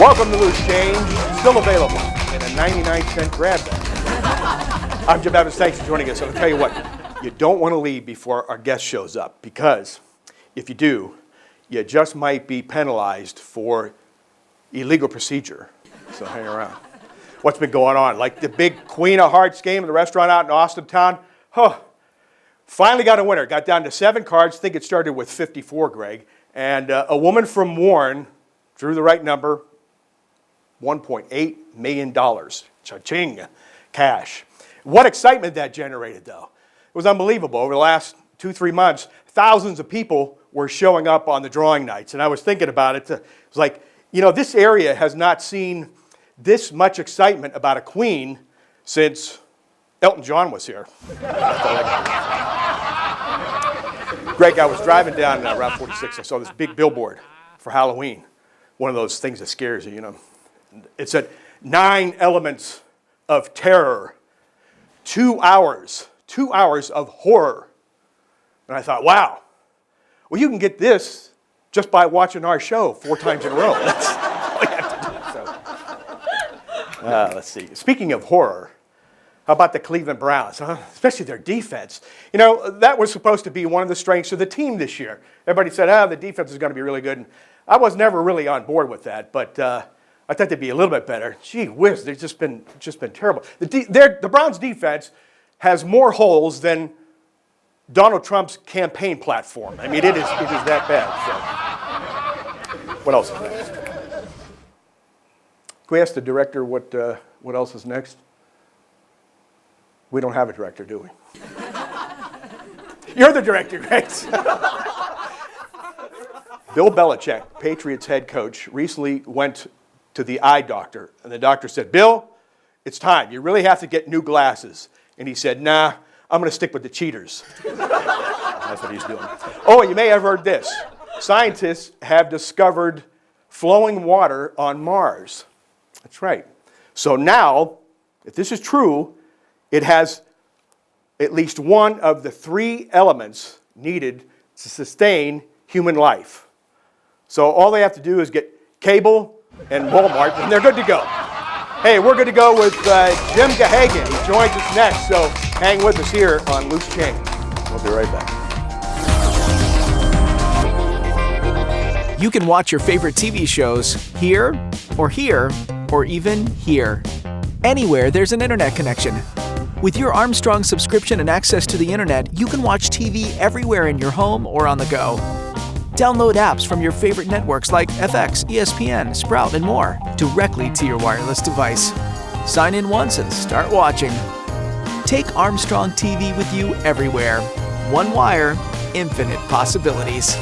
Welcome to Loose Change, still available in a 99-cent grab bag. I'm Jim Gahagan. Thanks for joining us. I'll tell you what, you don't want to leave before our guest shows up, because if you do, you just might be penalized for illegal procedure. So hang around. What's been going on? Like the big Queen of Hearts game in the restaurant out in Austin town? Finally got a winner. Got down to 7 cards. I think it started with 54, Greg. And a woman from Warren drew the right number, $1.8 million. Cha-ching, cash. What excitement that generated, though. It was unbelievable. Over the last 2-3 months, thousands of people were showing up on the drawing nights. And I was thinking about it. It was like, you know, this area has not seen this much excitement about a queen since Elton John was here. Greg, I was driving down Route 46. I saw this big billboard for Halloween. One of those things that scares you, you know. It said 9 elements of terror, 2 hours of horror. And I thought, wow, well, you can get this just by watching our show 4 times in a row. That's all you have to do. So, let's see. Speaking of horror, how about the Cleveland Browns, huh? Especially their defense. You know, that was supposed to be one of the strengths of the team this year. Everybody said, the defense is going to be really good. And I was never really on board with that, but I thought they'd be a little bit better. Gee whiz, they've just been terrible. The Browns' defense has more holes than Donald Trump's campaign platform. I mean, it is that bad. So, what else is next? Can we ask the director what else is next? We don't have a director, do we? You're the director, right? Bill Belichick, Patriots head coach, recently went to the eye doctor, and the doctor said, Bill, it's time. You really have to get new glasses. And he said, nah, I'm going to stick with the cheaters. That's what he's doing. Oh, you may have heard this. Scientists have discovered flowing water on Mars. That's right. So now, if this is true, it has at least one of the 3 elements needed to sustain human life. So all they have to do is get cable and Walmart, and they're good to go. Hey, we're good to go with Jim Gahagan. He joins us next, so hang with us here on Loose Change. We'll be right back. You can watch your favorite TV shows here, or even here. Anywhere there's an internet connection. With your Armstrong subscription and access to the internet, you can watch TV everywhere in your home or on the go. Download apps from your favorite networks like FX, ESPN, Sprout, and more directly to your wireless device. Sign in once and start watching. Take Armstrong TV with you everywhere. One wire, infinite possibilities.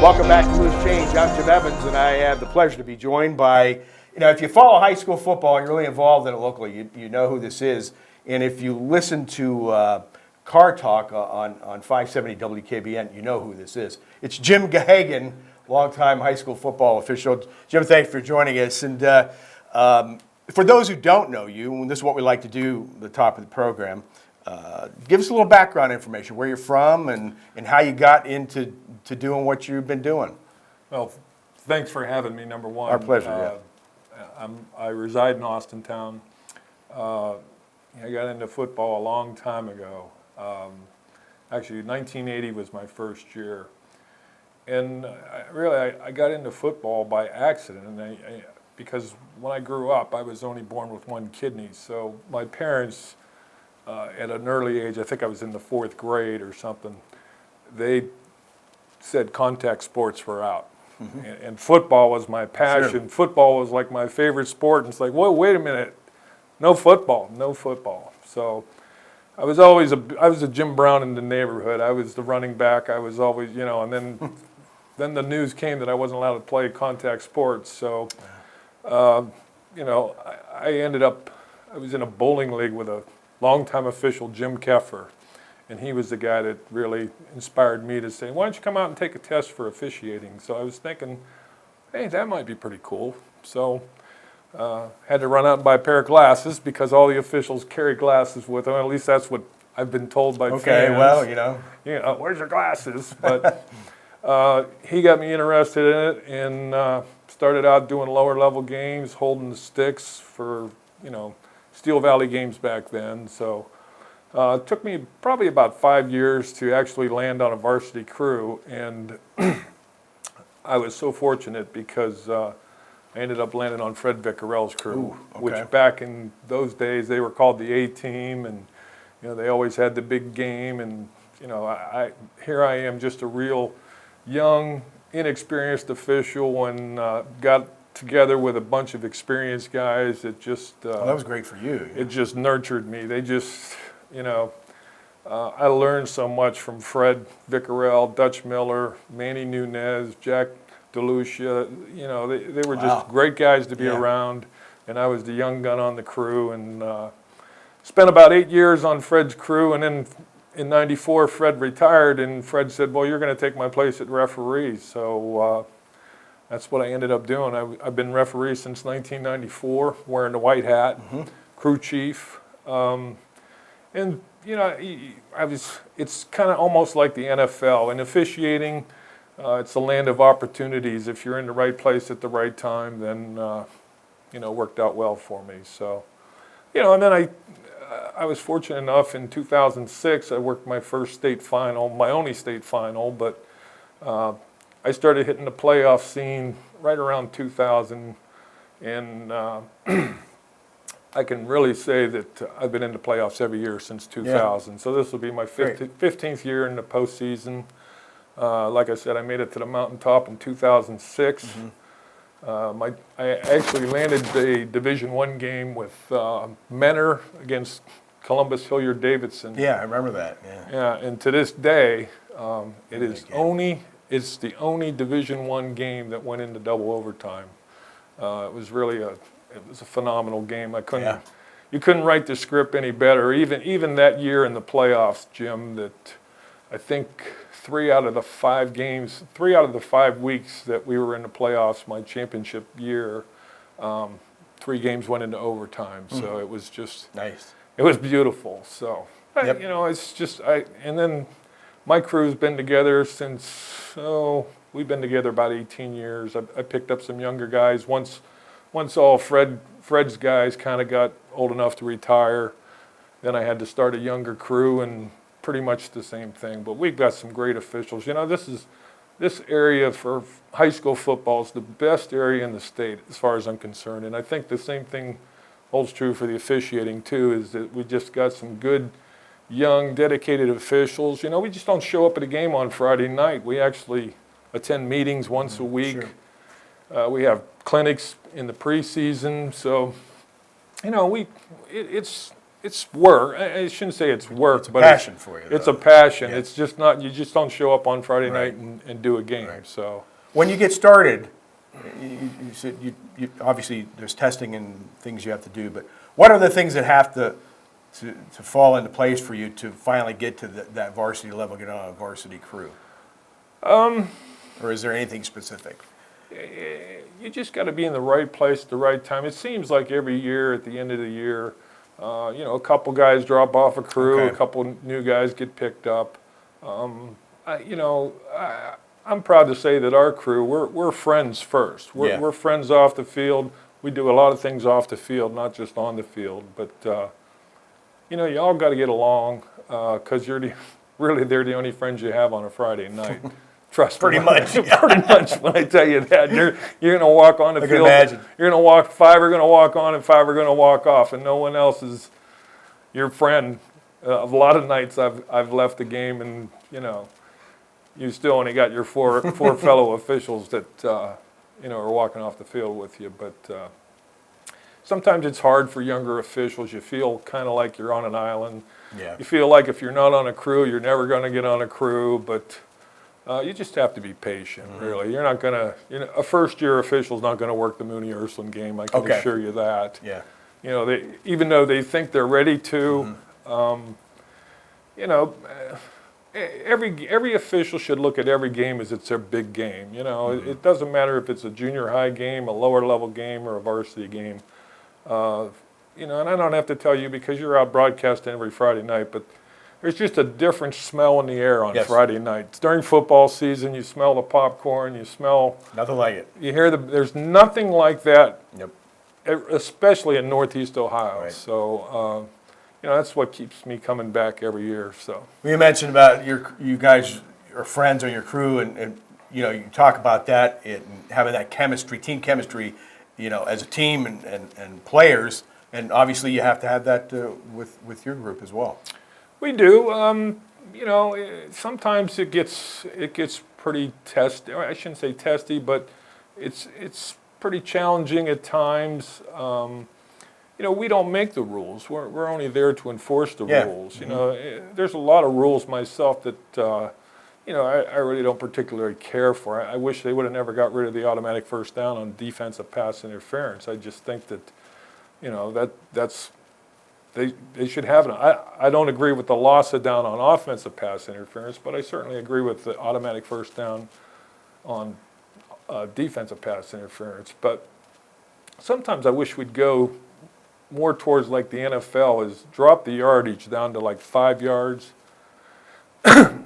Welcome back to Loose Change. I'm Jim Evans, and I have the pleasure to be joined by, you know, if you follow high school football and you're really involved in it locally, you know who this is. And if you listen to Car Talk on 570 WKBN, you know who this is. It's Jim Gahagan, longtime high school football official. Jim, thanks for joining us. And for those who don't know you, and this is what we like to do at the top of the program, give us a little background information, where you're from and how you got into doing what you've been doing. Well, thanks for having me, number one. Our pleasure, yeah. I reside in Austin town. I got into football a long time ago. Actually, 1980 was my first year. And I got into football by accident. And because when I grew up, I was only born with 1 kidney. So my parents, at an early age, I think I was in the 4th grade or something, they said contact sports were out. Mm-hmm. And football was my passion. Sure. Football was like my favorite sport. And it's like, whoa, wait a minute. No football. So I was a Jim Brown in the neighborhood. I was the running back. I was always, and then the news came that I wasn't allowed to play contact sports. So, I was in a bowling league with a longtime official, Jim Keffer. And he was the guy that really inspired me to say, why don't you come out and take a test for officiating? So I was thinking, hey, that might be pretty cool. So had to run out and buy a pair of glasses because all the officials carry glasses with them. At least that's what I've been told by fans. Okay, well, where's your glasses? But he got me interested in it, and started out doing lower level games, holding the sticks for, Steel Valley games back then. So it took me probably about 5 years to actually land on a varsity crew, and I was so fortunate because I ended up landing on Fred Vickerell's crew, which back in those days they were called the A team, and they always had the big game, and here I am, just a real young, inexperienced official, and got together with a bunch of experienced guys that just well, that was great for you. It just nurtured me. They just I learned so much from Fred Vickerell, Dutch Miller, Manny Nunez, Jack DeLucia. They were just great guys to be around, and I was the young gun on the crew, and spent about 8 years on Fred's crew, and then in '94 Fred retired, and Fred said, well, you're going to take my place at referee. So that's what I ended up doing. I've been referee since 1994, wearing the white hat, crew chief. And it's kind of almost like the NFL. In officiating, it's a land of opportunities. If you're in the right place at the right time, then it worked out well for me. So, and then I was fortunate enough in 2006, I worked my first state final, my only state final, but I started hitting the playoff scene right around 2000, and I can really say that I've been in the playoffs every year since 2000. Yeah. So this will be my 15th year in the postseason. Like I said, I made it to the mountaintop in 2006. I actually landed a Division I game with Menor against Columbus Hilliard Davidson. Yeah, I remember that. Yeah, and to this day, it's the only Division I game that went into double overtime. It was really it was a phenomenal game. You couldn't write the script any better. Even that year in the playoffs, Jim, that I think 3 out of the 5 weeks that we were in the playoffs, my championship year, 3 games went into overtime. So it was just nice. It was beautiful. So it's just and then my crew's been together since we've been together about 18 years. I picked up some younger guys once all Fred's guys kind of got old enough to retire. Then I had to start a younger crew, and pretty much the same thing. But we've got some great officials. This area for high school football is the best area in the state as far as I'm concerned. And I think the same thing holds true for the officiating too, is that we just got some good, young, dedicated officials. We just don't show up at a game on Friday night. We actually attend meetings once a week. Sure. We have clinics in the preseason. So, it's work. I shouldn't say it's work, it's a passion for you. It's a passion. Yeah. It's just not. You just don't show up on Friday night and do a game. Right. So when you get started, you said you obviously there's testing and things you have to do. But what are the things that have to fall into place for you to finally get to that varsity level, get on a varsity crew? Or is there anything specific? You just got to be in the right place at the right time. It seems like every year at the end of the year, a couple guys drop off a crew, a couple new guys get picked up. I'm proud to say that our crew, we're friends first. We're friends off the field. We do a lot of things off the field, not just on the field. But you all got to get along because they're the only friends you have on a Friday night. Trust pretty me. Much. Pretty much when I tell you that. You're going to walk on the field. Imagine. You're going to walk, 5 are going to walk on and 5 are going to walk off, and no one else is your friend. A lot of nights I've left the game, and you still only got your four fellow officials that are walking off the field with you. But sometimes it's hard for younger officials. You feel kind of like you're on an island. Yeah. You feel like if you're not on a crew, you're never going to get on a crew. But you just have to be patient, really. You're not going to, a first-year official's not going to work the Mooney Ursuline game. I can assure you that. Yeah. Even though they think they're ready to, every official should look at every game as it's their big game. It doesn't matter if it's a junior high game, a lower level game, or a varsity game. And I don't have to tell you because you're out broadcasting every Friday night, but there's just a different smell in the air on Yes. Friday nights. During football season, you smell the popcorn, you smell, Nothing like it. you hear there's nothing like that, Yep. especially in Northeast Ohio. Right. So, that's what keeps me coming back every year. So You mentioned about you guys, your friends or your crew, and you talk about that and having that chemistry, team chemistry, as a team and players, and obviously you have to have that with your group as well. we do. Sometimes it gets pretty testy. I shouldn't say testy, but it's pretty challenging at times. We don't make the rules. We're only there to enforce the Yeah. rules. There's a lot of rules myself that I really don't particularly care for. I wish they would have never got rid of the automatic first down on defensive pass interference. I just think that that's they should have it. I don't agree with the loss of down on offensive pass interference, but I certainly agree with the automatic first down on defensive pass interference. But sometimes I wish we'd go more towards like the NFL, is drop the yardage down to like 5 yards,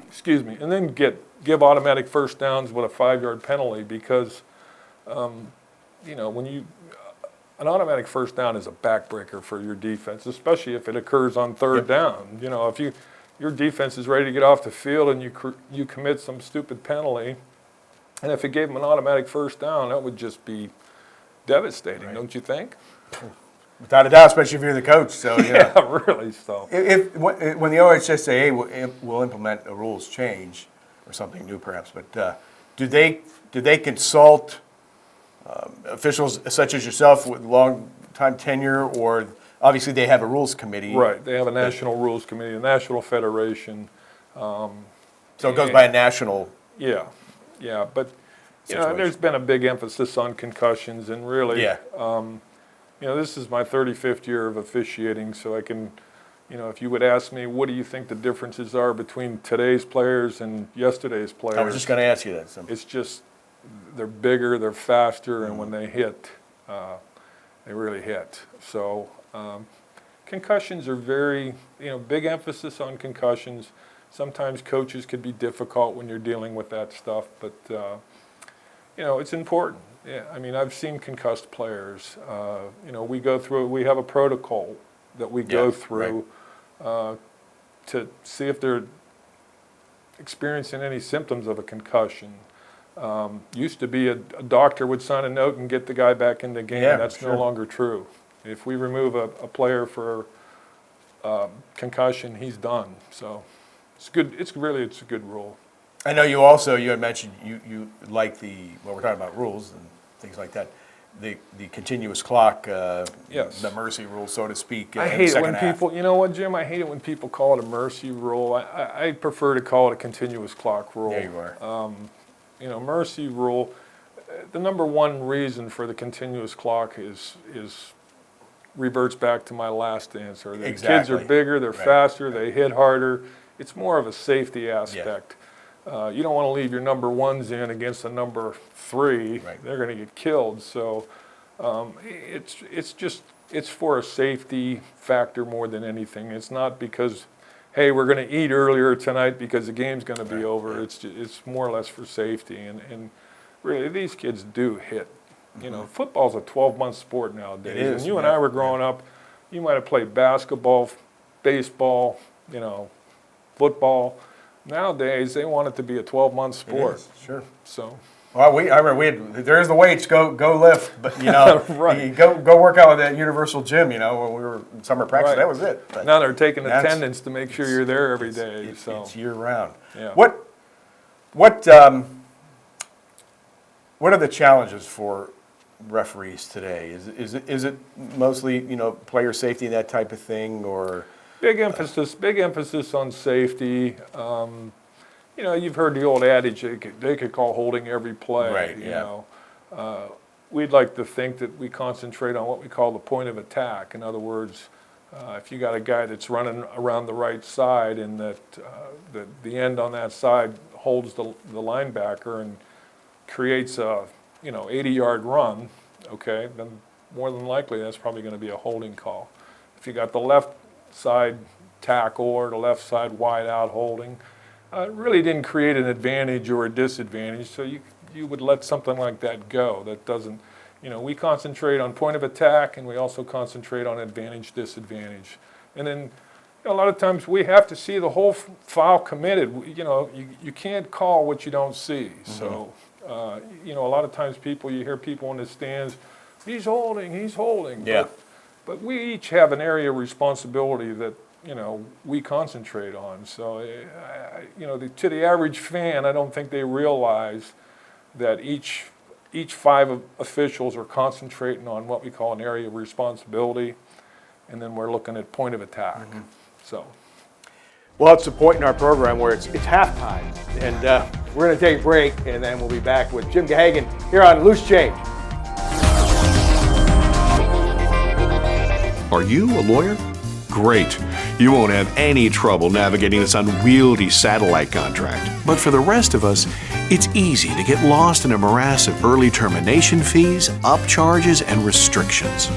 excuse me, and then give automatic first downs with a 5-yard penalty, because when an automatic first down is a backbreaker for your defense, especially if it occurs on third down. If your defense is ready to get off the field and you commit some stupid penalty, and if it gave them an automatic first down, that would just be devastating, Right. Don't you think? Without a doubt, especially if you're the coach. So Yeah, really. So when the OHS say, "Hey, we'll implement a rules change," or something new, perhaps, but do they consult officials such as yourself with long time tenure, or obviously they have a rules committee? right, they have a national rules committee, a national federation. So it goes by a national. Yeah, but Situation. there's been a big emphasis on concussions, and really, Yeah. this is my 35th year of officiating, so I can, if you would ask me, what do you think the differences are between today's players and yesterday's players? I was just going to ask you that. So. It's just they're bigger, they're faster, and when they hit, they really hit. So concussions are very, big emphasis on concussions. Sometimes coaches could be difficult when you're dealing with that stuff, but it's important. Yeah, I've seen concussed players. We have a protocol that we go through to see if they're experiencing any symptoms of a concussion. Used to be a doctor would sign a note and get the guy back in the game. Yeah, That's sure. no longer true. If we remove a player for concussion, he's done. So it's good. It's a good rule. I know you had mentioned you like we're talking about rules and things like that, the continuous clock, Yes. the mercy rule, so to speak. I in the hate it second when half. people, you know what, Jim? I hate it when people call it a mercy rule. I prefer to call it a continuous clock rule. There you are. Mercy rule, the number one reason for the continuous clock is reverts back to my last answer. The kids are Exactly. bigger, they're Right. faster, they hit harder. It's more of a safety aspect. You don't want to leave your number ones in against the number 3. Right. They're going to get killed. So it's for a safety factor more than anything. It's not because, hey, we're going to eat earlier tonight because the game's going to be Right. over. Yeah. It's more or less for safety. And really, these kids do hit. Football's a 12-month sport nowadays. It is, When you and yeah, I were growing up, you might have played basketball, baseball, football. Nowadays, they want it to be a 12-month sport. It is, sure. So, Well, I remember there's the weights, go lift, but Right. you go work out with that universal gym. When we were in summer practice, Right. that was it. But now they're taking that's- attendance to make sure you're there every day. it's year round. Yeah. What are the challenges for referees today? Is it mostly player safety, that type of thing, or? Big emphasis on safety. You've heard the old adage, they could call holding every play. Right, We'd like to think that we concentrate on what we call the point of attack. In other words, if you got a guy that's running around the right side and that the end on that side holds the linebacker and creates a 80-yard run, okay, then more than likely that's probably going to be a holding call. If you got the left side tackle or the left side wide out holding. It really didn't create an advantage or a disadvantage, so you would let something like that go. That doesn't, we concentrate on point of attack, and we also concentrate on advantage, disadvantage. And then a lot of times we have to see the whole file committed. You can't call what you don't see. Mm-hmm. So, a lot of times you hear people in the stands, he's holding. Yeah. But we each have an area of responsibility that, we concentrate on. So, to the average fan, I don't think they realize that each 5 officials are concentrating on what we call an area of responsibility, and then we're looking at point of attack. Mm-hmm. So, well, it's a point in our program where it's halftime, and we're going to take a break, and then we'll be back with Jim Gahagan here on Loose Change. Are you a lawyer? Great. You won't have any trouble navigating this unwieldy satellite contract. But for the rest of us, it's easy to get lost in a morass of early termination fees, upcharges, and restrictions.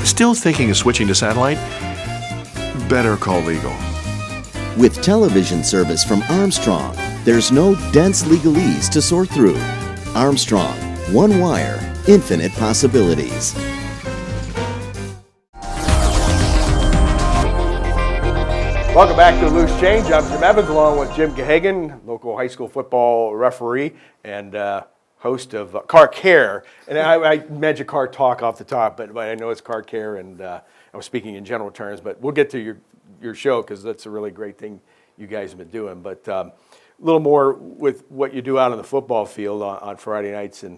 Still thinking of switching to satellite? Better call legal. With television service from Armstrong, there's no dense legalese to sort through. Armstrong, one wire, infinite possibilities. Welcome back to Loose Change. I'm Jim Evans, along with Jim Gahagan, local high school football referee and host of Car Care. And I mentioned Car Talk off the top, but I know it's Car Care, and I was speaking in general terms. But we'll get to your show, because that's a really great thing you guys have been doing. But a little more with what you do out on the football field on Friday nights, and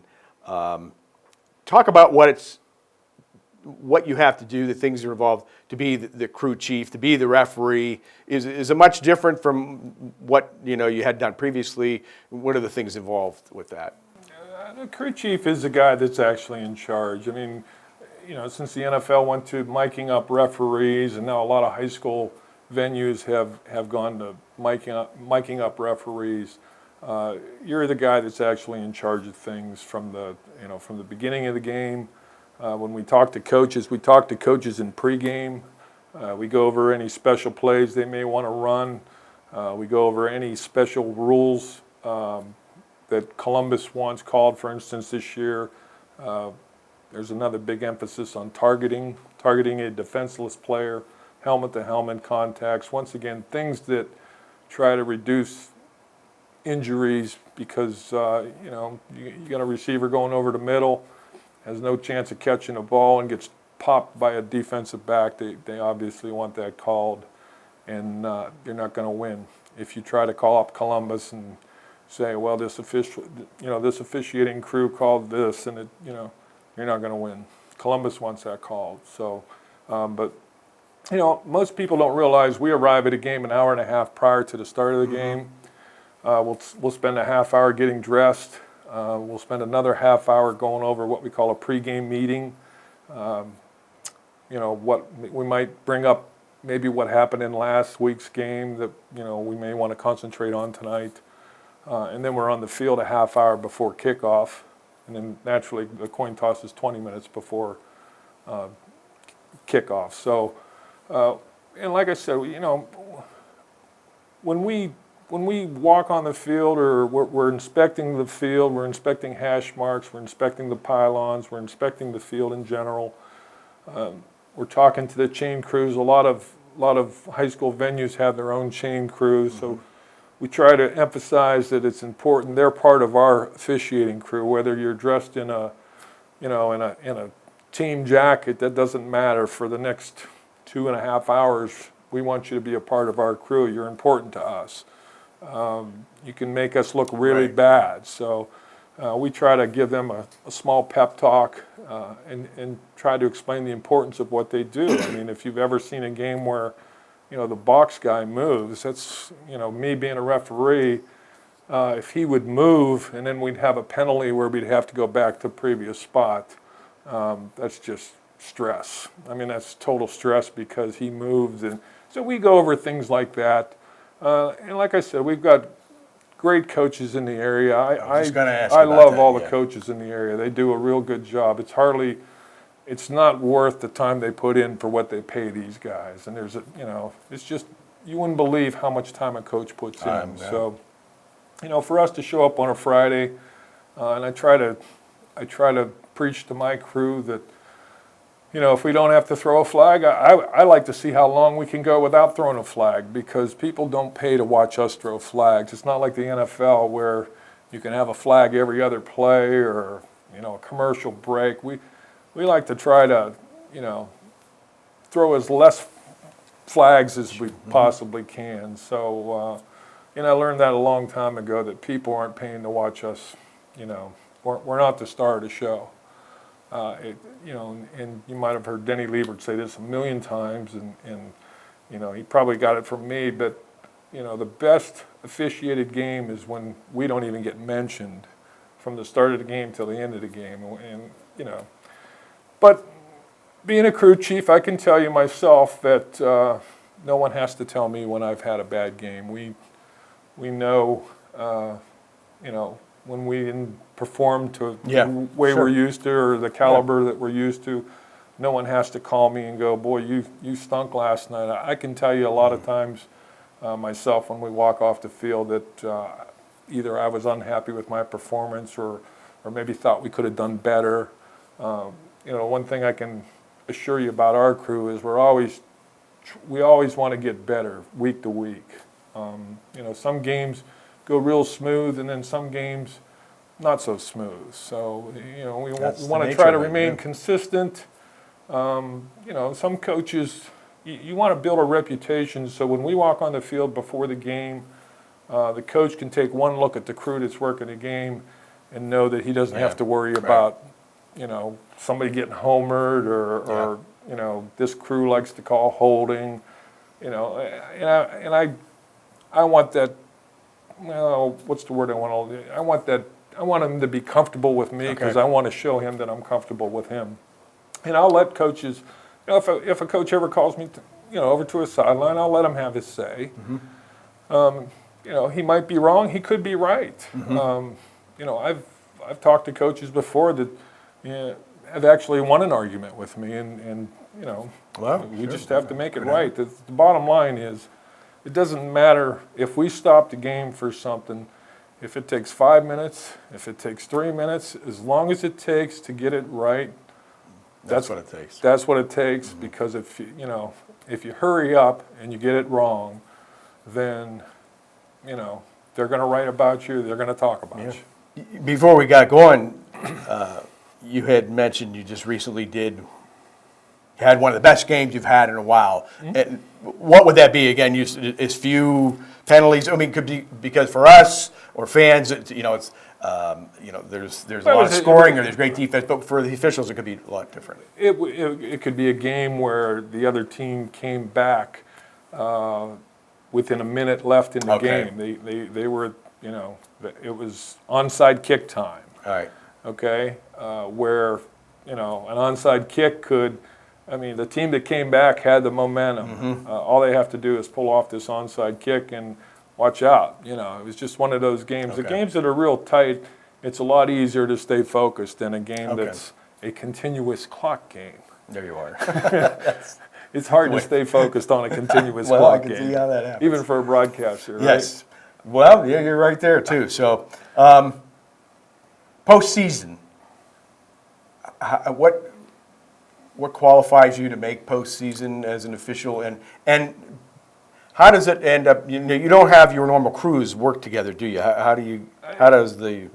talk about what you have to do, the things that are involved to be the crew chief, to be the referee. Is it much different from what you had done previously? What are the things involved with that? The crew chief is the guy that's actually in charge. I mean, since the NFL went to miking up referees, and now a lot of high school venues have gone to miking up referees, you're the guy that's actually in charge of things from the beginning of the game. When we talk to coaches in pregame. We go over any special plays they may want to run. We go over any special rules that Columbus wants called, for instance, this year. There's another big emphasis on targeting a defenseless player, helmet-to-helmet contacts. Once again, things that try to reduce injuries, because you got a receiver going over the middle, has no chance of catching a ball and gets popped by a defensive back. They obviously want that called, and you're not going to win. If you try to call up Columbus and say, well, this officiating crew called this, and you're not going to win. Columbus wants that called. So, but most people don't realize we arrive at a game an hour and a half prior to the start of the game. We'll spend a half hour getting dressed. We'll spend another half hour going over what we call a pregame meeting. What we might bring up, maybe what happened in last week's game that we may want to concentrate on tonight. And then we're on the field a half hour before kickoff, and then naturally the coin toss is 20 minutes before kickoff. So, and like I said, when we walk on the field, or we're inspecting the field, we're inspecting hash marks, we're inspecting the pylons, we're inspecting the field in general. We're talking to the chain crews. A lot of high school venues have their own chain crews, so we try to emphasize that it's important. They're part of our officiating crew. Whether you're dressed in a team jacket, that doesn't matter. For the next 2.5 hours, we want you to be a part of our crew. You're important to us. You can make us look really bad. So we try to give them a small pep talk and try to explain the importance of what they do. I mean, if you've ever seen a game where, the box guy moves, that's, me being a referee, if he would move and then we'd have a penalty where we'd have to go back to the previous spot, that's just stress. I mean, that's total stress because he moved. And so we go over things like that. And like I said, we've got great coaches in the area. I love all the coaches in the area. They do a real good job. It's not worth the time they put in for what they pay these guys. And it's just you wouldn't believe how much time a coach puts in. Yeah. So, you know, for us to show up on a Friday, and I try to preach to my crew that, you know, if we don't have to throw a flag, I like to see how long we can go without throwing a flag, because people don't pay to watch us throw flags. It's not like the NFL where you can have a flag every other play or, you know, a commercial break. We like to try to, you know, throw as less flags as we possibly can. So, you know, I learned that a long time ago, that people aren't paying to watch us. You know, we're not the star of the show. You know, and you might have heard Denny Liebert say this a million times, and you know, he probably got it from me, but you know, the best officiated game is when we don't even get mentioned from the start of the game till the end of the game. And you know, but being a crew chief, I can tell you myself that no one has to tell me when I've had a bad game. We know, you know, when we didn't perform to the way we're used to, or the caliber that we're used to. No one has to call me and go, boy, you stunk last night. I can tell you a lot of times myself when we walk off the field that either I was unhappy with my performance, or maybe thought we could have done better. You know, one thing I can assure you about our crew is we always want to get better week to week. You know, some games go real smooth, and then some games not so smooth. So, you know, we want to try to remain consistent. You know, some coaches, you want to build a reputation, so when we walk on the field before the game, the coach can take one look at the crew that's working the game and know that he doesn't have to worry about, you know, somebody getting homered, or you know, this crew likes to call holding, you know, and I want that. Well, what's the word I want? I want him to be comfortable with me, because I want to show him that I'm comfortable with him. And I'll let coaches, you know, if a coach ever calls me, you know, over to a sideline, I'll let him have his say. You know, he might be wrong, he could be right. You know, I've talked to coaches before that, you know, have actually won an argument with me, and you know, we just have to make it right. The bottom line is, it doesn't matter if we stop the game for something, if it takes 5 minutes, if it takes 3 minutes, as long as it takes to get it right. That's what it takes. That's what it takes, because if you hurry up and you get it wrong, then, you know, they're going to write about you, they're going to talk about you. Before we got going, you had mentioned you just recently had one of the best games you've had in a while. And what would that be again? Is few penalties? I mean, could be, because for us or fans, you know, it's you know, there's a lot of scoring, or there's great defense, but for the officials, it could be a lot different. It could be a game where the other team came back within a minute left in the game. They were, you know, it was onside kick time. All right. Okay, where, you know, an onside kick could, I mean, the team that came back had the momentum. All they have to do is pull off this onside kick and watch out. You know, it was just one of those games. The games that are real tight, it's a lot easier to stay focused than a game that's a continuous clock game. There you are. It's hard to stay focused on a continuous clock game. I can see how that happens. Even for a broadcaster, right? Yes. Well, yeah, you're right there too. So, postseason. What qualifies you to make postseason as an official, and how does it end up? You don't have your normal crews work together, do you? How does the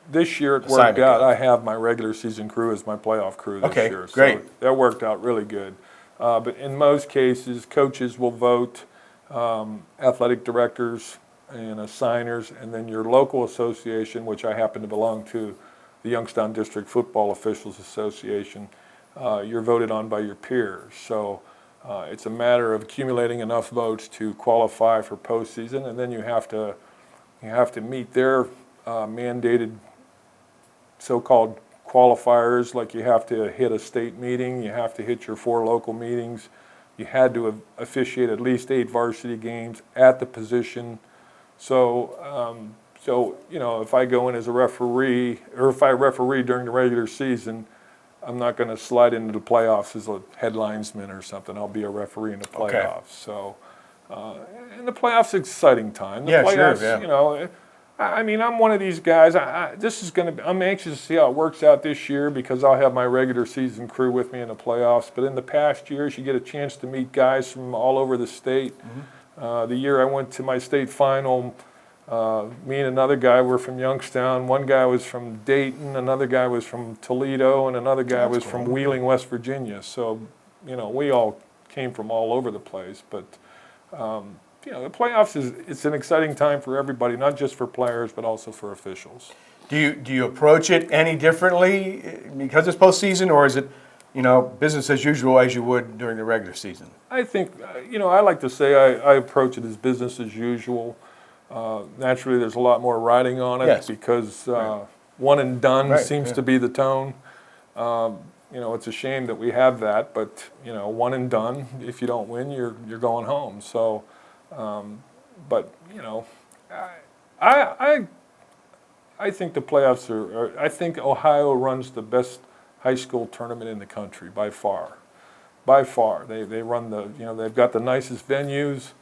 this year it worked out. I have my regular season crew as my playoff crew this year. Great. So that worked out really good. But in most cases, coaches will vote, athletic directors and assigners, and then your local association, which I happen to belong to, the Youngstown District Football Officials Association. You're voted on by your peers. So it's a matter of accumulating enough votes to qualify for postseason, and then you have to meet their mandated so-called qualifiers, like you have to hit a state meeting, you have to hit your 4 local meetings, you had to officiate at least 8 varsity games at the position. So, you know, if I go in as a referee, or if I referee during the regular season, I'm not going to slide into the playoffs as a head linesman or something. I'll be a referee in the playoffs. So And the playoffs are an exciting time. The Yeah, sure, playoffs, yeah. you know, I mean, I'm one of these guys. I'm anxious to see how it works out this year because I'll have my regular season crew with me in the playoffs. But in the past years, you get a chance to meet guys from all over the state. The year I went to my state final, me and another guy were from Youngstown. One guy was from Dayton, another guy was from Toledo, and another guy was from Wheeling, West Virginia. So, you know, we all came from all over the place. But you know, the playoffs it's an exciting time for everybody, not just for players, but also for officials. Do you approach it any differently because it's postseason, or is it, you know, business as usual as you would during the regular season? I think, you know, I like to say I approach it as business as usual. Naturally, there's a lot more riding on it because one and done seems to be the tone. You know, it's a shame that we have that, but, you know, one and done. If you don't win, you're going home. So, but, you know, I think the playoffs are I think Ohio runs the best high school tournament in the country by far. By far. They run you know, they've got the nicest venues.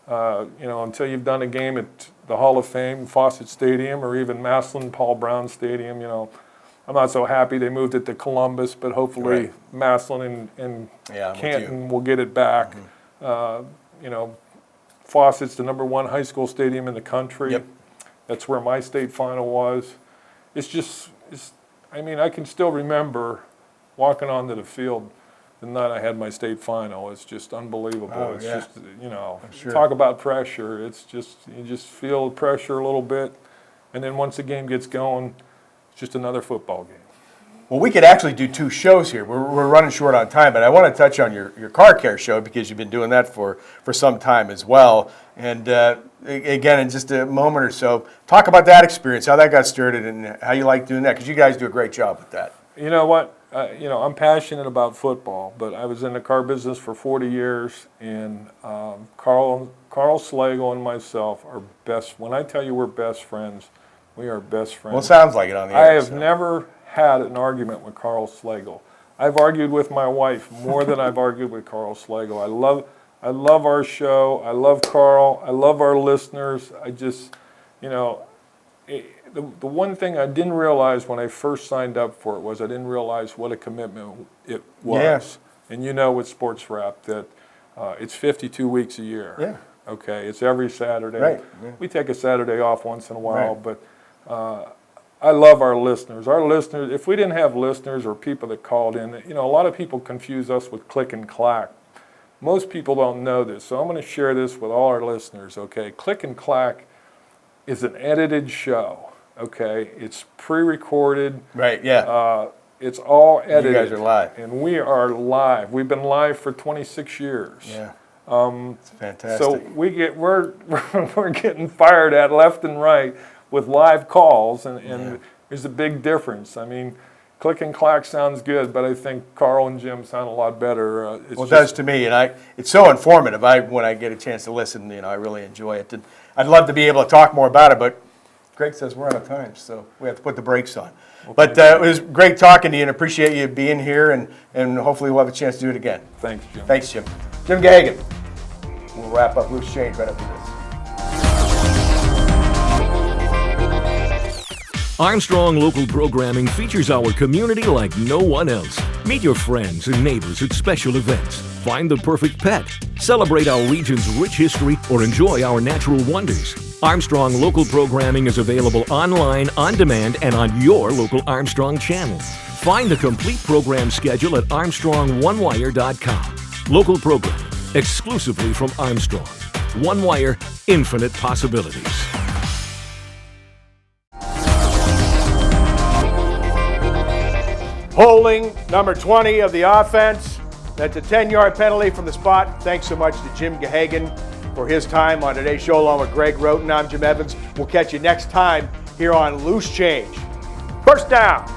You know, until you've done a game at the Hall of Fame, Fawcett Stadium, or even Massillon, Paul Brown Stadium, you know, I'm not so happy they moved it to Columbus, but hopefully Massillon and Canton will get it back. You know, Fawcett's the #1 high school stadium in the country. That's where my state final was. I mean, I can still remember walking onto the field the night I had my state final. It's just unbelievable. It's just, you know, talk about pressure. It's just, you just feel pressure a little bit. And then once the game gets going, it's just another football game. Well, we could actually do 2 shows here. We're running short on time, but I want to touch on your car care show because you've been doing that for some time as well. And again, in just a moment or so, talk about that experience, how that got started, and how you like doing that, because you guys do a great job with that. You know what? You know, I'm passionate about football, but I was in the car business for 40 years, and Carl Slagle and myself are best. When I tell you we're best friends, we are best friends. Well, it sounds like it on the air. I have never had an argument with Carl Slagle. I've argued with my wife more than I've argued with Carl Slagle. I love our show. I love Carl. I love our listeners. I just, you know, the one thing I didn't realize when I first signed up for it was I didn't realize what a commitment it was. Yes. And you know with sports wrap that it's 52 weeks a year. Yeah. Okay, it's every Saturday. Right. Yeah. We take a Saturday off once in a while, but I love our listeners. Our listeners, if we didn't have listeners or people that called in, you know, a lot of people confuse us with click and clack. Most people don't know this, so I'm going to share this with all our listeners, okay? Click and clack is an edited show, okay? It's pre-recorded. Right, yeah. It's all edited. You guys are live. And we are live. We've been live for 26 years. Yeah. It's fantastic. So we're getting fired at left and right with live calls, and there's a big difference. I mean, click and clack sounds good, but I think Carl and Jim sound a lot better. It does to me, and it's so informative. When I get a chance to listen, you know, I really enjoy it. And I'd love to be able to talk more about it, but Greg says we're out of time, so we have to put the brakes on. Well, but it was great talking to you, and appreciate you being here, and hopefully we'll have a chance to do it again. Thanks, Jim. Thanks, Jim. Jim Gahagan. We'll wrap up Loose Change right after this. Armstrong Local Programming features our community like no one else. Meet your friends and neighbors at special events. Find the perfect pet. Celebrate our region's rich history or enjoy our natural wonders. Armstrong Local Programming is available online, on demand, and on your local Armstrong channel. Find the complete program schedule at ArmstrongOneWire.com. Local programming, exclusively from Armstrong. One Wire, infinite possibilities. Holding number 20 of the offense. That's a 10-yard penalty from the spot. Thanks so much to Jim Gahagan for his time on today's show, along with Greg Roten. I'm Jim Evans. We'll catch you next time here on Loose Change. First down.